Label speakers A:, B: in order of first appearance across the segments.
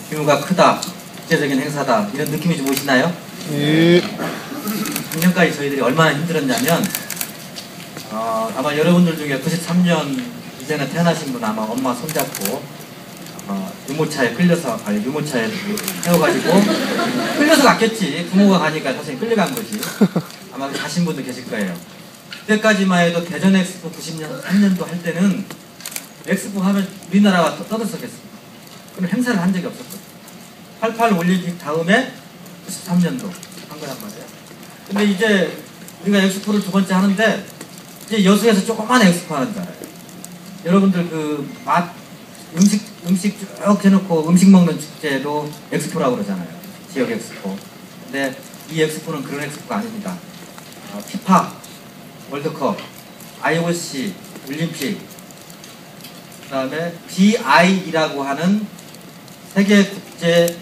A: 규모가 크다, 국제적인 행사다 이런 느낌이 좀 오시나요? 작년까지 저희들이 얼마나 힘들었냐면 아마 여러분들 중에 93년 이전에 태어나신 분 아마 엄마 손잡고 유모차에 끌려서 유모차에 태워가지고 끌려서 갔겠지. 부모가 가니까 사실 끌려간 거지. 아마 가신 분도 계실 거예요. 그때까지만 해도 대전 엑스포 93년도 할 때는 엑스포 하면 우리나라가 떠들썩했습니다. 그럼 행사를 한 적이 없었거든요. 88 올림픽 다음에 93년도 한 거란 말이에요. 근데 이제 우리가 엑스포를 두 번째 하는데 이제 여수에서 조그만 엑스포 하는 줄 알아요. 여러분들 그 음식 쭉 해놓고 음식 먹는 축제도 엑스포라고 그러잖아요. 지역 엑스포. 근데 이 엑스포는 그런 엑스포가 아닙니다. 피파, 월드컵, IOC, 올림픽, 그 다음에 BI라고 하는 세계 국제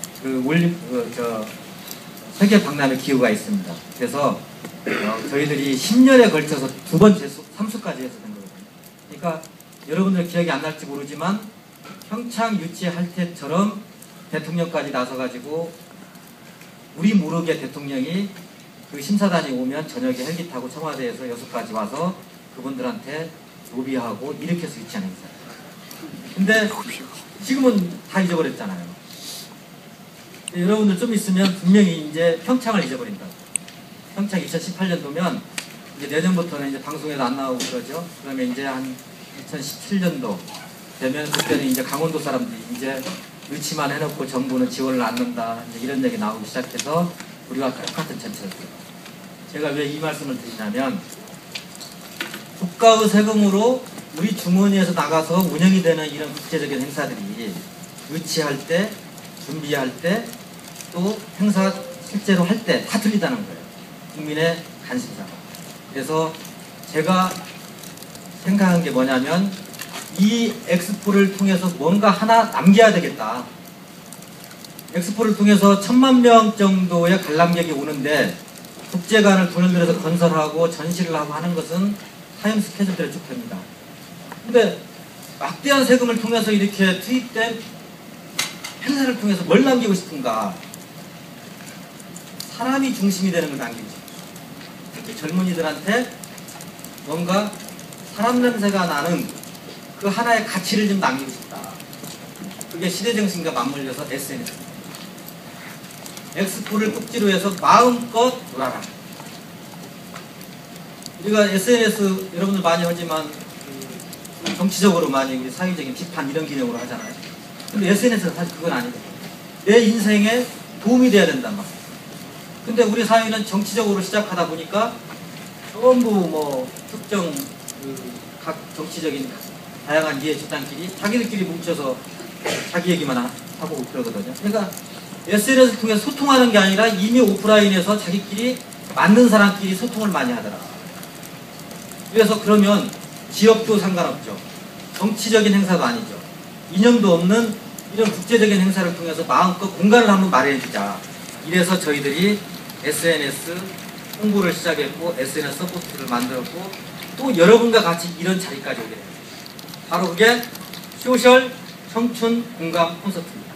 A: 세계 박람회 기구가 있습니다. 그래서 저희들이 10년에 걸쳐서 두 번 참수까지 해서 된 거거든요. 그러니까 여러분들 기억이 안 날지 모르지만 평창 유치할 때처럼 대통령까지 나서가지고 우리 모르게 대통령이 그 심사단이 오면 저녁에 헬기 타고 청와대에서 여수까지 와서 그분들한테 로비하고 이렇게 해서 유치하는 행사예요. 근데 지금은 다 잊어버렸잖아요. 여러분들 좀 있으면 분명히 이제 평창을 잊어버린다고. 평창 2018년도면 이제 내년부터는 이제 방송에도 안 나오고 그러죠. 그러면 이제 한 2017년도 되면 그때는 이제 강원도 사람들이 이제 유치만 해놓고 정부는 지원을 안 넣는다 이제 이런 얘기 나오기 시작해서 우리와 똑같은 전체였어요. 제가 왜 이 말씀을 드리냐면 국가의 세금으로 우리 주머니에서 나가서 운영이 되는 이런 국제적인 행사들이 유치할 때, 준비할 때, 또 행사 실제로 할 때 다 틀리다는 거예요. 국민의 관심사가. 그래서 제가 생각한 게 뭐냐면 이 엑스포를 통해서 뭔가 하나 남겨야 되겠다. 엑스포를 통해서 1000만 명 정도의 관람객이 오는데 국제관을 돈을 들여서 건설하고 전시를 하고 하는 것은 타임 스케줄대로 쭉 됩니다. 근데 막대한 세금을 통해서 이렇게 투입된 행사를 통해서 뭘 남기고 싶은가? 사람이 중심이 되는 걸 남기고 싶어요. 특히 젊은이들한테 뭔가 사람 냄새가 나는 그 하나의 가치를 좀 남기고 싶다. 그게 시대정신과 맞물려서 SNS입니다. 엑스포를 꼭지로 해서 마음껏 놀아라. 우리가 SNS 여러분들 많이 하지만 정치적으로 많이 우리 사회적인 비판 이런 기능으로 하잖아요. 근데 SNS는 사실 그건 아니거든요. 내 인생에 도움이 돼야 된단 말이에요. 근데 우리 사회는 정치적으로 시작하다 보니까 전부 뭐 특정 각 정치적인 다양한 이해 집단끼리 자기들끼리 뭉쳐서 자기 얘기만 하고 그러거든요. 그러니까 SNS를 통해서 소통하는 게 아니라 이미 오프라인에서 자기끼리 맞는 사람끼리 소통을 많이 하더라. 그래서 그러면 지역도 상관없죠. 정치적인 행사도 아니죠. 이념도 없는 이런 국제적인 행사를 통해서 마음껏 공간을 한번 마련해주자. 이래서 저희들이 SNS 홍보를 시작했고 SNS 서포트를 만들었고 또 여러분과 같이 이런 자리까지 오게 됩니다. 바로 그게 소셜 청춘 공감 콘서트입니다.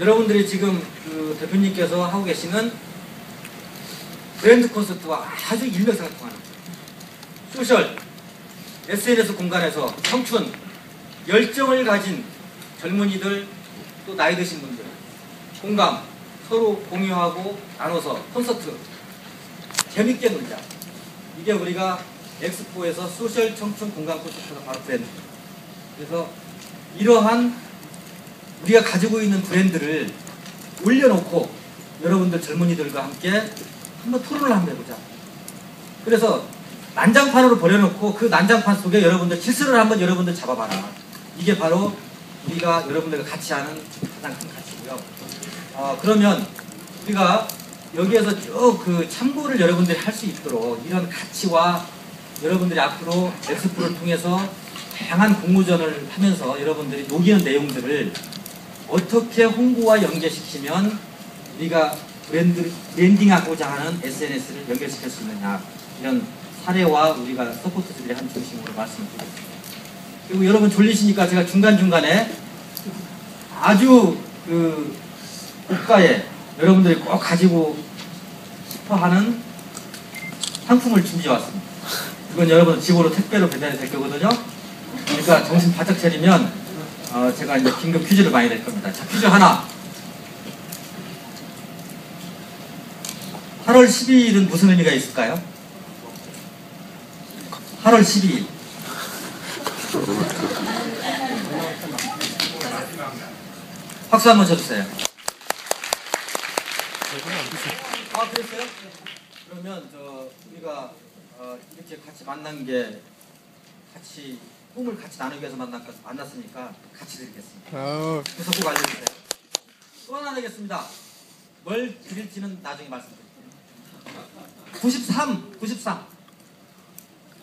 A: 여러분들이 지금 그 대표님께서 하고 계시는 브랜드 콘서트와 아주 일맥상통하는 소셜 SNS 공간에서 청춘 열정을 가진 젊은이들 또 나이 드신 분들 공감 서로 공유하고 나눠서 콘서트 재밌게 놀자. 이게 우리가 엑스포에서 소셜 청춘 공간 콘서트가 바로 브랜드입니다. 그래서 이러한 우리가 가지고 있는 브랜드를 올려놓고 여러분들 젊은이들과 함께 한번 토론을 한번 해보자. 그래서 난장판으로 버려놓고 그 난장판 속에 여러분들 질서를 한번 여러분들 잡아봐라. 이게 바로 우리가 여러분들과 같이 하는 가장 큰 가치고요. 그러면 우리가 여기에서 쭉 그 참고를 여러분들이 할 수 있도록 이런 가치와 여러분들이 앞으로 엑스포를 통해서 다양한 공모전을 하면서 여러분들이 녹이는 내용들을 어떻게 홍보와 연계시키면 우리가 브랜딩하고자 하는 SNS를 연결시킬 수 있느냐 이런 사례와 우리가 서포트들이 한 중심으로 말씀을 드리겠습니다. 그리고 여러분 졸리시니까 제가 중간중간에 아주 그 국가에 여러분들이 꼭 가지고 싶어하는 상품을 준비해 왔습니다. 이건 여러분 집으로 택배로 배달이 될 거거든요. 그러니까 정신 바짝 차리면 제가 이제 긴급 퀴즈를 많이 낼 겁니다. 자, 퀴즈 하나. 8월 12일은 무슨 의미가 있을까요? 8월 12일. 박수 한번 쳐주세요. 아, 그랬어요? 그러면 우리가 이렇게 같이 만난 게 같이 꿈을 같이 나누기 위해서 만났으니까 같이 드리겠습니다. 그래서 꼭 알려주세요. 또 하나 내겠습니다. 뭘 드릴지는 나중에 말씀드릴게요.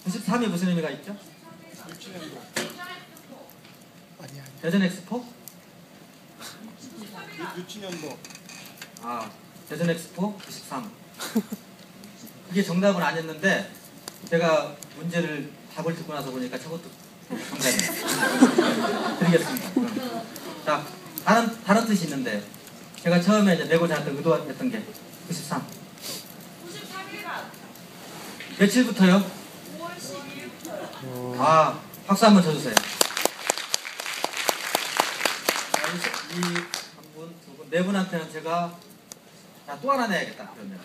A: 93이 무슨 의미가 있죠? 대전 엑스포?
B: 유치년도.
A: 아, 대전 엑스포 93. 이게 정답은 아니었는데 제가 문제를 답을 듣고 나서 보니까 저것도 정답이에요. 드리겠습니다. 자, 다른 뜻이 있는데 제가 처음에 이제 내고자 했던 의도했던 게 93.
C: 93일간.
A: 며칠부터요?
C: 5월 12일부터요.
A: 아, 박수 한번 쳐주세요. 이 한 분, 두 분, 네 분한테는 제가 또 하나 내야겠다. 그러면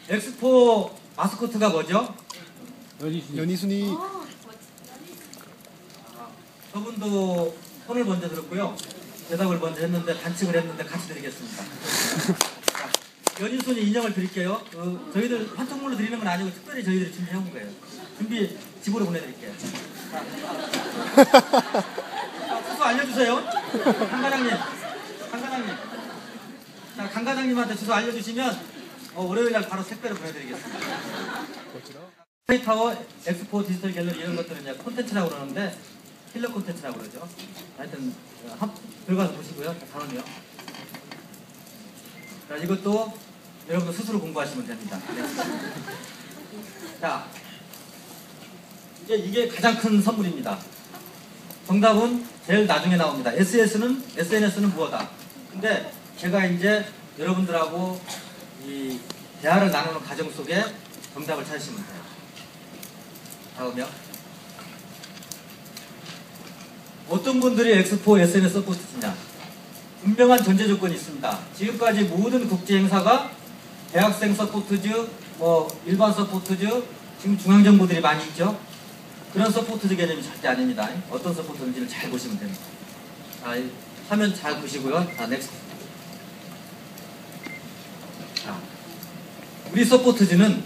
A: 엑스포 마스코트가 뭐죠?
B: 연희순이.
A: 저분도 손을 먼저 들었고요. 대답을 먼저 했는데 반칙을 했는데 같이 드리겠습니다. 자, 연희순이 인형을 드릴게요. 저희들 환청물로 드리는 건 아니고 특별히 저희들이 준비해온 거예요. 준비 집으로 보내드릴게요. 주소 알려주세요. 강과장님. 자, 강과장님한테 주소 알려주시면 월요일날 바로 택배로 보내드리겠습니다. 스테이타워, 엑스포, 디지털 갤러리 이런 것들은 이제 콘텐츠라고 그러는데 킬러 콘텐츠라고 그러죠. 하여튼 들어가서 보시고요. 단원이요. 자, 이것도 여러분 스스로 공부하시면 됩니다. 네. 자, 이게 가장 큰 선물입니다. 정답은 제일 나중에 나옵니다. SNS는 무엇이다? 근데 제가 이제 여러분들하고 이 대화를 나누는 과정 속에 정답을 찾으시면 돼요. 다음이요. 어떤 분들이 엑스포 SNS 서포트지냐? 분명한 전제 조건이 있습니다. 지금까지 모든 국제 행사가 대학생 서포트즈, 일반 서포트즈, 지금 중앙정부들이 많이 있죠? 그런 서포트즈 개념이 절대 아닙니다. 어떤 서포트인지를 잘 보시면 됩니다. 자, 화면 잘 보시고요. 자, 넥스트. 자, 우리 서포트즈는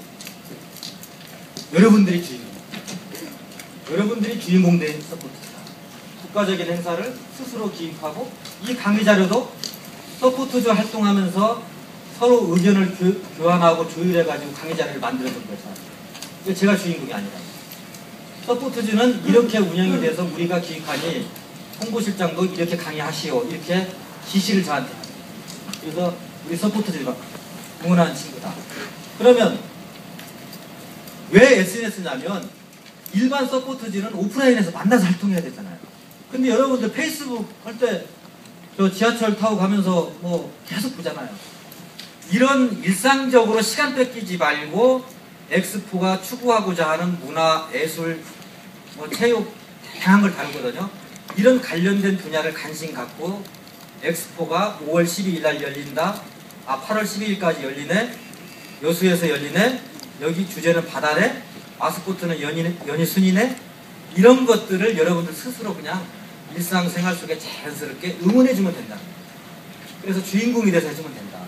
A: 여러분들이 주인공입니다. 여러분들이 주인공 된 서포트즈다. 국가적인 행사를 스스로 기획하고 이 강의 자료도 서포트즈 활동하면서 서로 의견을 교환하고 조율해가지고 강의 자료를 만들어준 거죠. 이거 제가 주인공이 아니라. 서포트즈는 이렇게 운영이 돼서 우리가 기획하니 홍보실장도 이렇게 강의하시오. 이렇게 지시를 저한테 합니다. 그래서 우리 서포트즈가 응원하는 친구다. 그러면 왜 SNS냐면 일반 서포트즈는 오프라인에서 만나서 활동해야 되잖아요. 근데 여러분들 페이스북 할 때 저 지하철 타고 가면서 계속 보잖아요. 이런 일상적으로 시간 뺏기지 말고 엑스포가 추구하고자 하는 문화, 예술, 체육 다양한 걸 다루거든요. 이런 관련된 분야를 관심 갖고 엑스포가 5월 12일 날 열린다. 8월 12일까지 열리네. 여수에서 열리네. 여기 주제는 바다네. 마스코트는 연희순이네. 이런 것들을 여러분들 스스로 그냥 일상생활 속에 자연스럽게 응원해주면 된다. 그래서 주인공이 돼서 해주면 된다.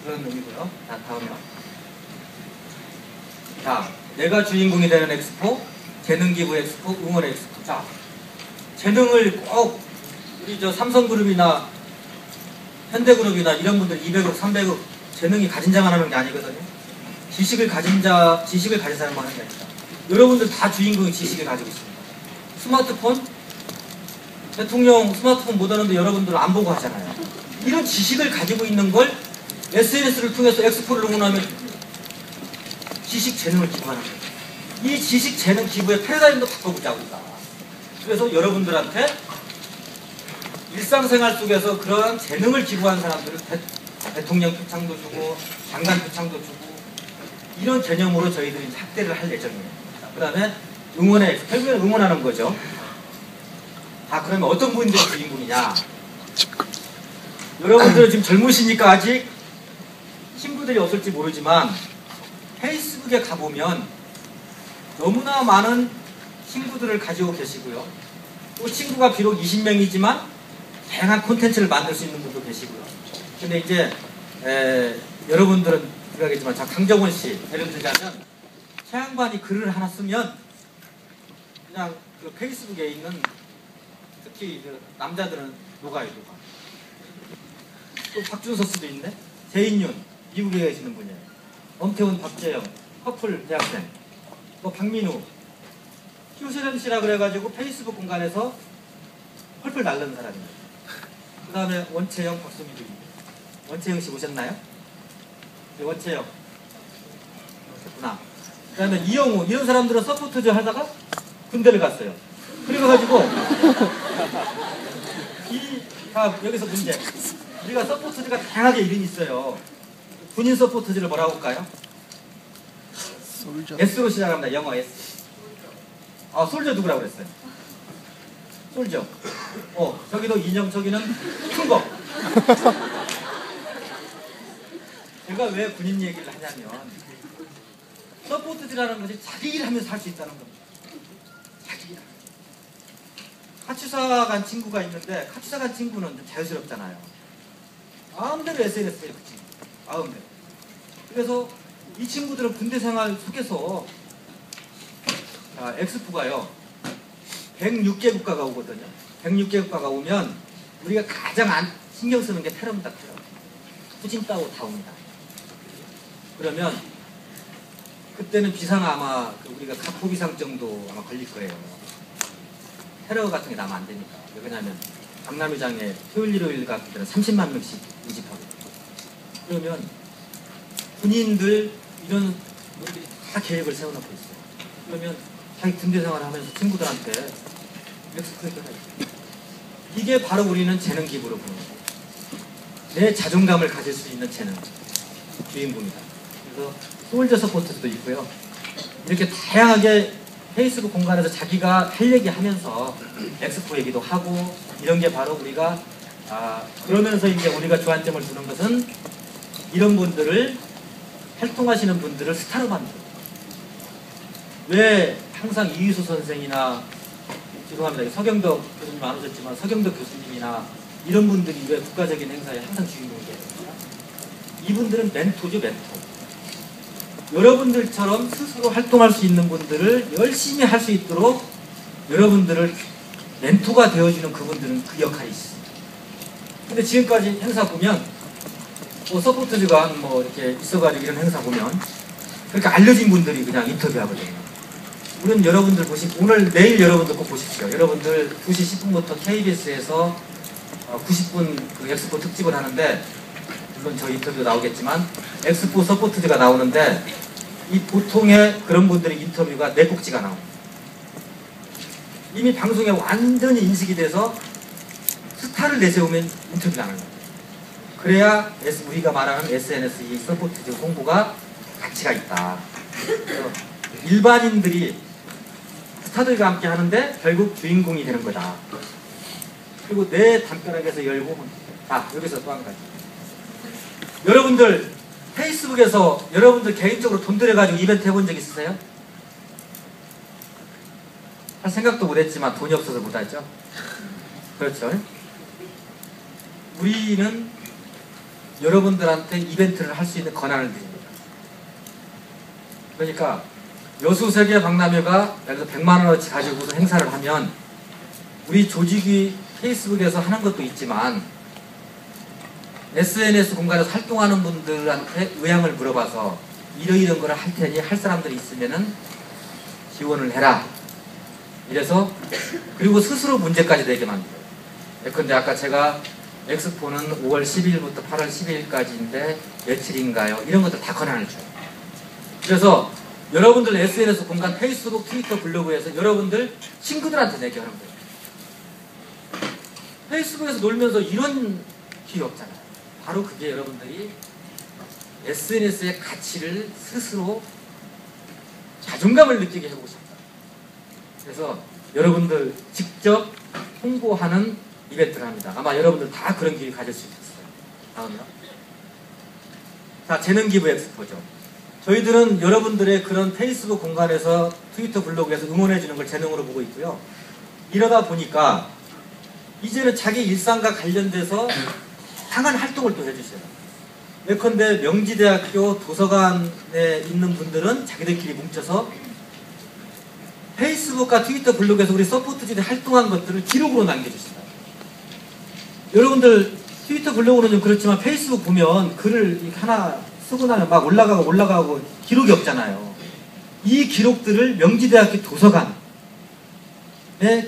A: 그런 의미고요. 자, 다음이요. 자, 내가 주인공이 되는 엑스포, 재능기부 엑스포, 응원 엑스포. 자, 재능을 꼭 우리 삼성그룹이나 현대그룹이나 이런 분들 200억, 300억 재능이 가진 자만 하는 게 아니거든요. 지식을 가진 사람만 하는 게 아니다. 여러분들 다 주인공이 지식을 가지고 있습니다. 스마트폰, 대통령 스마트폰 못 하는데 여러분들 안 보고 하잖아요. 이런 지식을 가지고 있는 걸 SNS를 통해서 엑스포를 응원하면 지식 재능을 기부하는 거예요. 이 지식 재능 기부의 패러다임도 바꿔보자 우리가. 그래서 여러분들한테 일상생활 속에서 그런 재능을 기부한 사람들을 대통령 표창도 주고 장관 표창도 주고 이런 개념으로 저희들이 확대를 할 예정이에요. 그 다음에 결국에는 응원하는 거죠. 그러면 어떤 분들이 주인공이냐? 여러분들은 지금 젊으시니까 아직 친구들이 없을지 모르지만 페이스북에 가보면 너무나 많은 친구들을 가지고 계시고요. 또 친구가 비록 20명이지만 다양한 콘텐츠를 만들 수 있는 분도 계시고요. 근데 이제 여러분들은 생각하겠지만 강정원 씨 예를 들자면 최양반이 글을 하나 쓰면 그냥 그 페이스북에 있는 특히 그 남자들은 녹아요. 또 박준서 씨도 있네. 재인윤 미국에 계시는 분이에요. 엄태훈, 박재영 커플 대학생. 또 박민우 휴세련 씨라 그래가지고 페이스북 공간에서 펄펄 날르는 사람입니다. 그 다음에 원채영, 박수미도 있고. 원채영 씨 오셨나요? 네, 원채영 오셨구나. 그 다음에 이영우 이런 사람들은 서포터즈 하다가 군대를 갔어요. 그래가지고 여기서 문제. 우리가 서포터즈가 다양하게 이름이 있어요. 군인 서포터즈를 뭐라고 할까요? S로 시작합니다. 영어 S. 솔저 누구라고 그랬어요? 솔저. 저기도 인형, 저기는 큰 거. 제가 왜 군인 얘기를 하냐면 서포터즈라는 것이 자기 일 하면서 할 수 있다는 겁니다. 자기 일. 카츠사 간 친구가 있는데 카츠사 간 친구는 좀 자유스럽잖아요. 마음대로 SNS에 그치. 마음대로. 그래서 이 친구들은 군대 생활 속에서 엑스포가요 106개 국가가 오거든요. 106개 국가가 오면 우리가 가장 신경 쓰는 게 테러입니다. 테러. 후진따오 다 옵니다. 그러면 그때는 비상 아마 우리가 가포 비상 정도 아마 걸릴 거예요. 테러 같은 게 나면 안 되니까. 왜냐하면 강남의장에 토요일 일요일 같은 때는 30만 명씩 모집하고 그러면 군인들 이런 분들이 다 계획을 세워놓고 있어요. 그러면 자기 군대 생활을 하면서 친구들한테 엑스포에다가 이게 바로 우리는 재능 기부로 보는 거예요. 내 자존감을 가질 수 있는 재능 주인공이다. 그래서 솔저 서포트도 있고요. 이렇게 다양하게 페이스북 공간에서 자기가 할 얘기 하면서 엑스포 얘기도 하고 이런 게 바로 우리가 그러면서 이제 우리가 주안점을 두는 것은 이런 분들을 활동하시는 분들을 스타로 만들어요. 왜 항상 이휘수 선생이나 죄송합니다. 서경덕 교수님 안 오셨지만 서경덕 교수님이나 이런 분들이 왜 국가적인 행사에 항상 주인공이 돼요? 이분들은 멘토죠, 멘토. 여러분들처럼 스스로 활동할 수 있는 분들을 열심히 할 수 있도록 여러분들을 멘토가 되어주는 그분들은 그 역할이 있어요. 근데 지금까지 행사 보면 서포터즈가 이렇게 있어가지고 이런 행사 보면 그렇게 알려진 분들이 그냥 인터뷰하거든요. 우리는 여러분들 내일 여러분들 꼭 보십시오. 여러분들 2시 10분부터 KBS에서 90분 그 엑스포 특집을 하는데 물론 저희 인터뷰도 나오겠지만 엑스포 서포터즈가 나오는데 이 보통의 그런 분들의 인터뷰가 4꼭지가 나옵니다. 이미 방송에 완전히 인식이 돼서 스타를 내세우면 인터뷰를 안 합니다. 그래야 우리가 말하는 SNS 이 서포터즈 홍보가 가치가 있다. 그래서 일반인들이 스타들과 함께 하는데 결국 주인공이 되는 거다. 그리고 내 담벼락에서 열고 여기서 또 한 가지. 여러분들 페이스북에서 여러분들 개인적으로 돈 들여가지고 이벤트 해본 적 있으세요? 할 생각도 못했지만 돈이 없어서 못하죠? 그렇죠? 우리는 여러분들한테 이벤트를 할 수 있는 권한을 드립니다. 그러니까 여수세계 박람회가 예를 들어 100만원어치 가지고서 행사를 하면 우리 조직이 페이스북에서 하는 것도 있지만 SNS 공간에서 활동하는 분들한테 의향을 물어봐서 이러이런 거를 할 테니 할 사람들이 있으면은 지원을 해라. 이래서 그리고 스스로 문제까지 내게 만들어요. 근데 아까 제가 엑스포는 5월 10일부터 8월 12일까지인데 며칠인가요? 이런 것들 다 권한을 줘요. 그래서 여러분들 SNS 공간 페이스북, 트위터, 블로그에서 여러분들 친구들한테 내게 하는 거예요. 페이스북에서 놀면서 이런 길이 없잖아요. 바로 그게 여러분들이 SNS의 가치를 스스로 자존감을 느끼게 해보고 싶다. 그래서 여러분들 직접 홍보하는 이벤트를 합니다. 아마 여러분들 다 그런 기회 가질 수 있었어요. 다음이요. 자, 재능기부 엑스포죠. 저희들은 여러분들의 그런 페이스북 공간에서 트위터 블로그에서 응원해주는 걸 재능으로 보고 있고요. 이러다 보니까 이제는 자기 일상과 관련돼서 다양한 활동을 또 해주셔요. 예컨대 명지대학교 도서관에 있는 분들은 자기들끼리 뭉쳐서 페이스북과 트위터 블로그에서 우리 서포트들이 활동한 것들을 기록으로 남겨주신다. 여러분들 트위터 블로그는 좀 그렇지만 페이스북 보면 글을 하나 쓰고 나면 막 올라가고 기록이 없잖아요. 이 기록들을 명지대학교 도서관에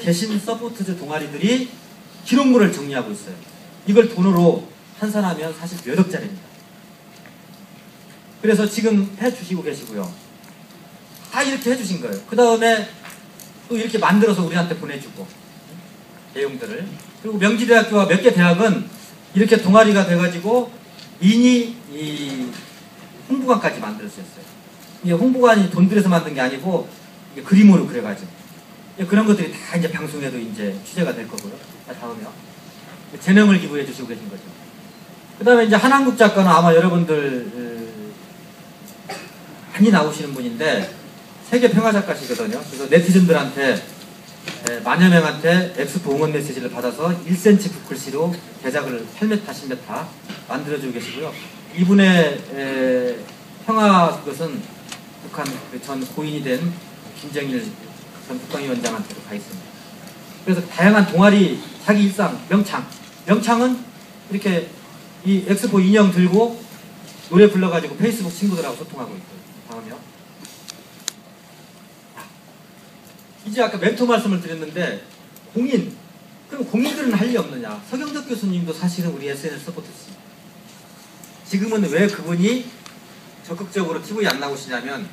A: 계신 서포트즈 동아리들이 기록물을 정리하고 있어요. 이걸 돈으로 환산하면 사실 몇 억짜리입니다. 그래서 지금 해주시고 계시고요. 다 이렇게 해주신 거예요. 그 다음에 또 이렇게 만들어서 우리한테 보내주고 내용들을. 그리고 명지대학교와 몇 개 대학은 이렇게 동아리가 돼가지고 미니 이 홍보관까지 만들었었어요. 이게 홍보관이 돈 들여서 만든 게 아니고 이게 그림으로 그려가지고 그런 것들이 다 이제 방송에도 이제 취재가 될 거고요. 다음에요. 재능을 기부해 주시고 계신 거죠. 그 다음에 이제 한한국 작가는 아마 여러분들 많이 나오시는 분인데 세계 평화 작가시거든요. 그래서 네티즌들한테 만여 명한테 엑스포 응원 메시지를 받아서 1cm 붓글씨로 대작을 8m, 10m 만들어주고 계시고요. 이분의 평화 그것은 북한 전 고인이 된 김정일 전 국방위원장한테도 가 있습니다. 그래서 다양한 동아리, 자기 일상, 명창은 이렇게 이 엑스포 인형 들고 노래 불러가지고 페이스북 친구들하고 소통하고 있고요. 다음이요. 이제 아까 멘토 말씀을 드렸는데 공인, 그럼 공인들은 할 일 없느냐. 서경덕 교수님도 사실은 우리 SNS 서포트였습니다. 지금은 왜 그분이 적극적으로 TV에 안 나오시냐면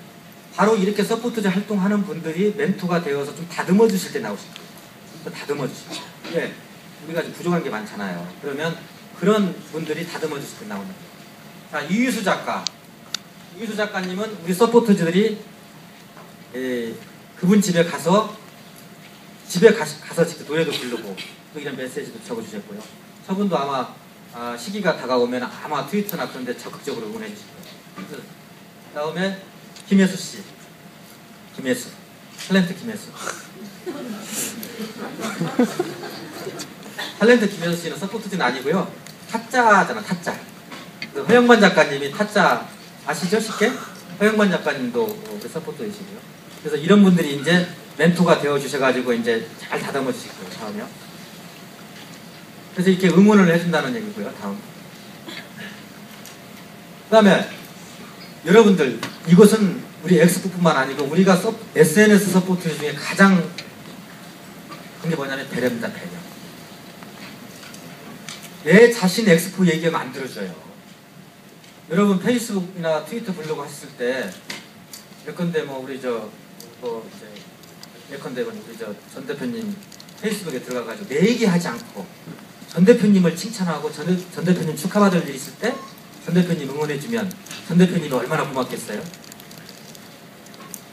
A: 바로 이렇게 서포트즈 활동하는 분들이 멘토가 되어서 좀 다듬어 주실 때 나오실 거예요. 좀 다듬어 주실 거예요. 예, 우리가 좀 부족한 게 많잖아요. 그러면 그런 분들이 다듬어 주실 때 나오는 거예요. 자, 이유수 작가. 이유수 작가님은 우리 서포터즈들이 그분 집에 가서 직접 노래도 부르고 또 이런 메시지도 적어주셨고요. 저분도 아마 시기가 다가오면 아마 트위터나 그런 데 적극적으로 응원해 주실 거예요. 그 다음에 김혜수 씨. 김혜수. 탤런트 김혜수. 탤런트 김혜수 씨는 서포터즈는 아니고요. 타짜잖아, 타짜. 그 허영만 작가님이 타짜 아시죠? 쉽게? 허영만 작가님도 그 서포터이시고요. 그래서 이런 분들이 이제 멘토가 되어 주셔가지고 이제 잘 다듬어 주실 거예요. 다음이요. 그래서 이렇게 응원을 해준다는 얘기고요. 다음. 그 다음에 여러분들 이것은 우리 엑스포뿐만 아니고 우리가 SNS 서포트 중에 가장 그게 뭐냐면 배려입니다. 배려. 내 자신 엑스포 얘기하면 안 들어줘요. 여러분 페이스북이나 트위터 블로그 하셨을 때 예컨대 뭐 우리 예컨대 우리 전 대표님 페이스북에 들어가가지고 내 얘기하지 않고 전 대표님을 칭찬하고 전 대표님 축하받을 일이 있을 때 전 대표님 응원해주면 전 대표님이 얼마나 고맙겠어요?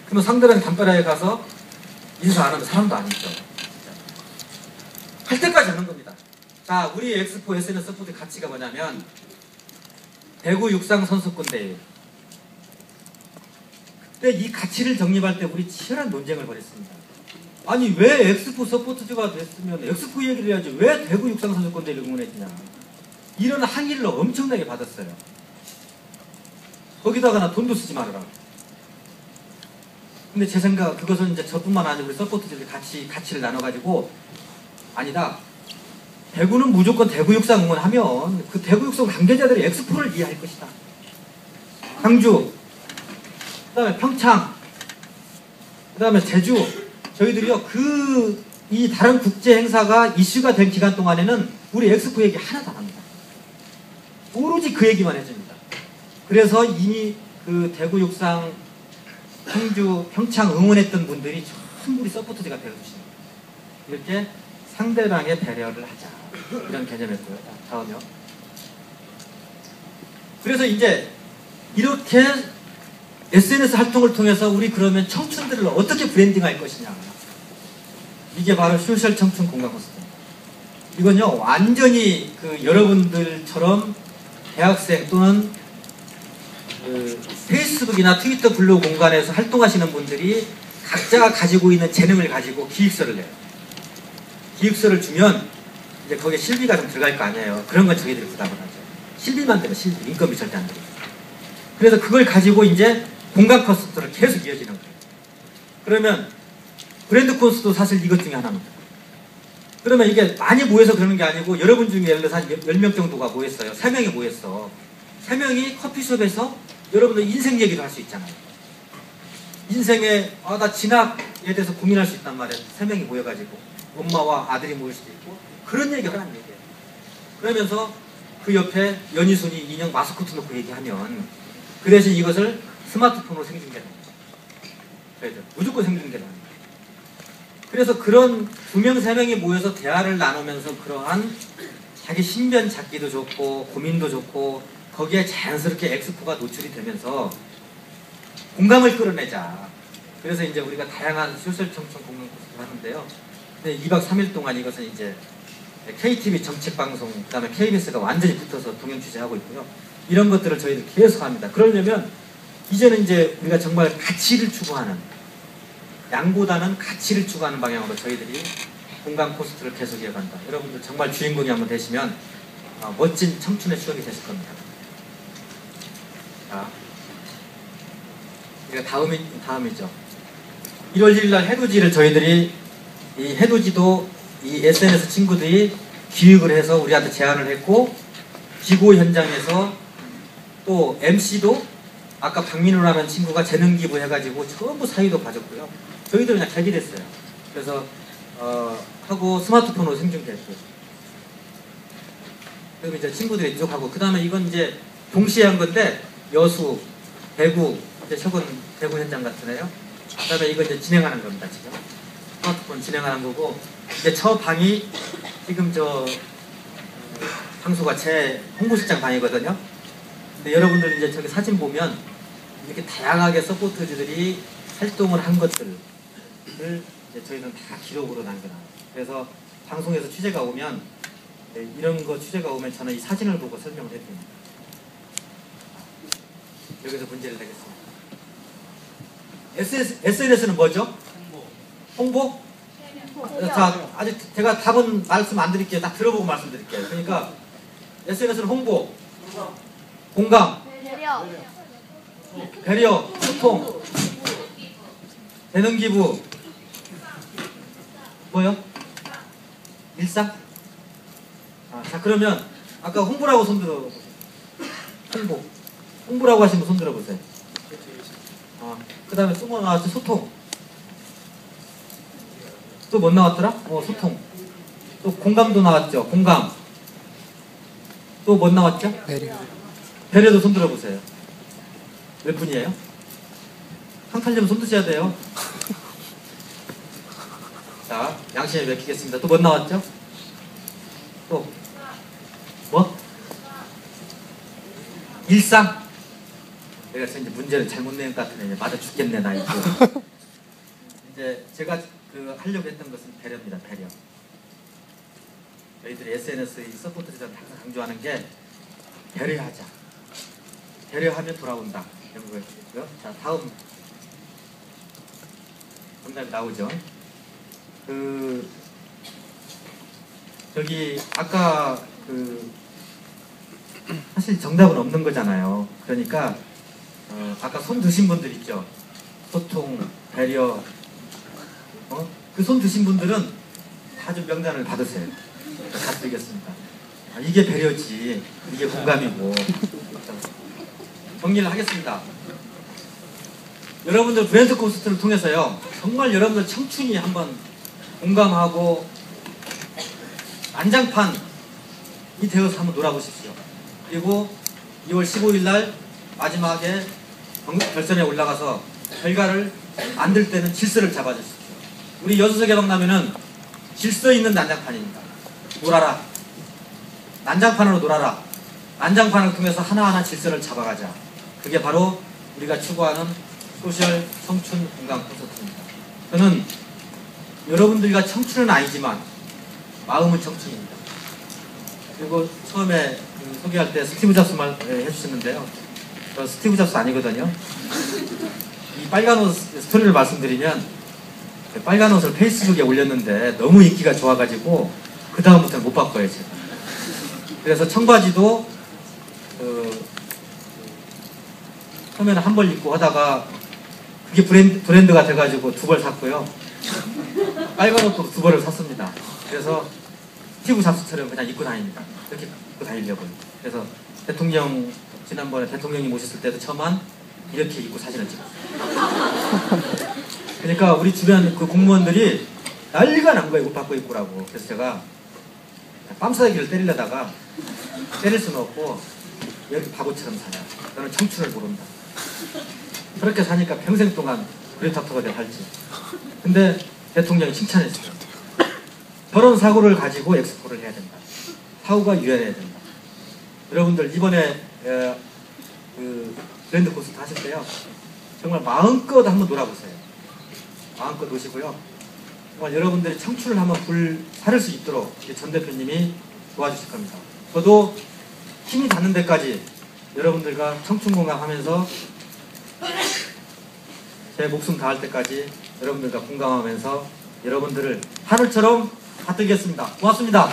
A: 그러면 상대방 담벼락에 가서 인사 안 하면 사람도 안 있죠. 할 때까지 하는 겁니다. 자, 우리 엑스포 SNS 서포트 가치가 뭐냐면 대구 육상 선수권 대회. 그때 이 가치를 정립할 때 우리 치열한 논쟁을 벌였습니다. 아니 왜 엑스포 서포트즈가 됐으면 엑스포 얘기를 해야지 왜 대구 육상 선수권 대회를 응원했냐. 이런 항의를 엄청나게 받았어요. 거기다가 나 돈도 쓰지 말아라. 근데 제 생각 그것은 이제 저뿐만 아니고 우리 서포트들이 가치를 나눠가지고 아니다. 대구는 무조건 대구 육상 응원하면 그 대구 육상 관계자들이 엑스포를 이해할 것이다. 광주, 그 다음에 평창, 그 다음에 제주, 저희들이요 이 다른 국제 행사가 이슈가 된 기간 동안에는 우리 엑스포 얘기 하나도 안 합니다. 오로지 그 얘기만 해줍니다. 그래서 이미 그 대구 육상, 청주, 평창 응원했던 분들이 전부 우리 서포터즈가 되어주십니다. 이렇게 상대방의 배려를 하자. 이런 개념이었고요. 다음이요. 그래서 이제 이렇게 SNS 활동을 통해서 우리 그러면 청춘들을 어떻게 브랜딩할 것이냐. 이게 바로 소셜 청춘 공감 콘서트. 이건요 완전히 그 여러분들처럼 대학생 또는 그 페이스북이나 트위터 블로그 공간에서 활동하시는 분들이 각자가 가지고 있는 재능을 가지고 기획서를 내요. 기획서를 주면 이제 거기에 실비가 좀 들어갈 거 아니에요. 그런 건 저희들이 부담을 하죠. 실비만 되면 실비, 인건비 절대 안 들어요. 그래서 그걸 가지고 이제 공간 콘서트를 계속 이어지는 거예요. 그러면 브랜드 콘서트도 사실 이것 중에 하나입니다. 그러면 이게 많이 모여서 그러는 게 아니고 여러분 중에 예를 들어서 한 10명 정도가 모였어요. 3명이 모였어. 3명이 커피숍에서 여러분들 인생 얘기를 할 수 있잖아요. 인생에 나 진학에 대해서 고민할 수 있단 말이에요. 3명이 모여가지고 엄마와 아들이 모일 수도 있고 그런 얘기를 하는 얘기예요. 그러면서 그 옆에 연희순이 인형 마스코트 놓고 얘기하면 그 대신 이것을 스마트폰으로 생중계합니다. 저희들 무조건 생중계합니다. 그래서 그런 2명, 3명이 모여서 대화를 나누면서 그러한 자기 신변 찾기도 좋고 고민도 좋고 거기에 자연스럽게 엑스포가 노출이 되면서 공감을 끌어내자. 그래서 이제 우리가 다양한 소셜 청춘 공감 콘서트를 하는데요. 근데 2박 3일 동안 이것은 이제 KTV 정책방송, 그 다음에 KBS가 완전히 붙어서 동행 취재하고 있고요. 이런 것들을 저희들 계속 합니다. 그러려면 이제는 이제 우리가 정말 가치를 추구하는, 양보다는 가치를 추구하는 방향으로 저희들이 공감 콘서트를 계속 이어간다. 여러분들 정말 주인공이 한번 되시면 멋진 청춘의 추억이 되실 겁니다. 자, 이거 다음이죠. 1월 1일 날 해돋이를 저희들이 이 해돋이도 이 SNS 친구들이 기획을 해서 우리한테 제안을 했고 기고 현장에서 또 MC도 아까 박민우라는 친구가 재능 기부해가지고 전부 사위도 봐줬고요. 저희들은 그냥 객기됐어요. 그래서 하고 스마트폰으로 생중계했고요. 그리고 이제 친구들이 부족하고 그 다음에 이건 이제 동시에 한 건데 여수, 대구, 이제 최근 대구 현장 같으네요. 그 다음에 이거 이제 진행하는 겁니다. 지금 스마트폰 진행하는 거고 이제 저 방이 지금 저 장소가 제 홍보실장 방이거든요. 근데 여러분들 이제 저기 사진 보면 이렇게 다양하게 서포터즈들이 활동을 한 것들을 이제 저희는 다 기록으로 남겨놔요. 그래서 방송에서 취재가 오면 이런 거 취재가 오면 저는 이 사진을 보고 설명을 해드립니다. 여기서 문제를 내겠습니다. SNS는 뭐죠? 홍보? 자, 아직 제가 답은 말씀 안 드릴게요. 딱 들어보고 말씀드릴게요. 그러니까 SNS는 홍보, 공감, 배려, 소통, 재능 기부, 뭐요? 일상? 자, 그러면 아까 홍보라고 손들어 보세요. 홍보라고 하시면 손들어 보세요. 그 다음에 또 뭐 나왔죠? 소통. 또 뭐 나왔더라? 소통. 또 공감도 나왔죠? 공감. 또 뭐 나왔죠? 배려도 손들어 보세요. 몇 분이에요? 한칼리면 손 드셔야 돼요. 자, 양심에 맡기겠습니다. 또 뭐 나왔죠? 또 뭐? 일상. 내가 이제 문제를 잘못 낸 것 같으네. 이제 맞아 죽겠네 나 이제. 이제 제가 하려고 했던 것은 배려입니다. 배려. 저희들이 SNS 서포터들한테 항상 강조하는 게 배려하자. 배려하면 돌아온다. 이런 거였고요. 자, 다음 정답이 나오죠. 저기 아까 사실 정답은 없는 거잖아요. 그러니까 아까 손 드신 분들 있죠. 소통, 배려. 그 손 드신 분들은 다 좀 명단을 받으세요. 다 드리겠습니다. 이게 배려지. 이게 공감이고. 정리를 하겠습니다. 여러분들 브랜드 콘서트를 통해서요. 정말 여러분들 청춘이 한번 공감하고 난장판이 되어서 한번 놀아보십시오. 그리고 2월 15일 날 마지막에 결선에 올라가서 결과를 만들 때는 질서를 잡아주십시오. 우리 여수서 개방나면은 질서 있는 난장판입니다. 놀아라. 난장판으로 놀아라. 난장판을 통해서 하나하나 질서를 잡아가자. 그게 바로 우리가 추구하는 소셜 청춘 건강 콘서트입니다. 저는 여러분들과 청춘은 아니지만 마음은 청춘입니다. 그리고 처음에 소개할 때 스티브 잡스 말 해주셨는데요. 저 스티브 잡스 아니거든요. 이 빨간 옷 스토리를 말씀드리면, 빨간 옷을 페이스북에 올렸는데 너무 인기가 좋아가지고 그 다음부터는 못 바꿔요 제가. 그래서 청바지도 처음에는 한 벌 입고 하다가 그게 브랜드가 돼가지고 2벌 샀고요. 빨간 옷도 2벌을 샀습니다. 그래서 스티브 잡스처럼 그냥 입고 다닙니다. 이렇게 입고 다니려고요. 그래서 대통령, 지난번에 대통령이 모셨을 때도 처음만 이렇게 입고 사진을 찍었어요. 그러니까 우리 주변 그 공무원들이 난리가 난 거예요. 옷 바꿔 입고라고. 그래서 제가 뺨싸대기를 때리려다가 때릴 수는 없고, 여기 바보처럼 사냐. 너는 청춘을 모른다. 그렇게 사니까 평생 동안 그레타터가 돼 살지. 근데 대통령이 칭찬했어요. 저런 사고를 가지고 엑스포를 해야 된다. 사고가 유연해야 된다. 여러분들 이번에 그 브랜드 콘서트 하실 때요, 정말 마음껏 한번 놀아보세요. 마음껏 노시고요. 정말 여러분들이 청춘을 한번 살릴 수 있도록 전 대표님이 도와주실 겁니다. 저도 힘이 닿는 데까지 여러분들과 청춘 공감하면서 제 목숨 다할 때까지 여러분들과 공감하면서 여러분들을 하늘처럼 받들겠습니다. 고맙습니다.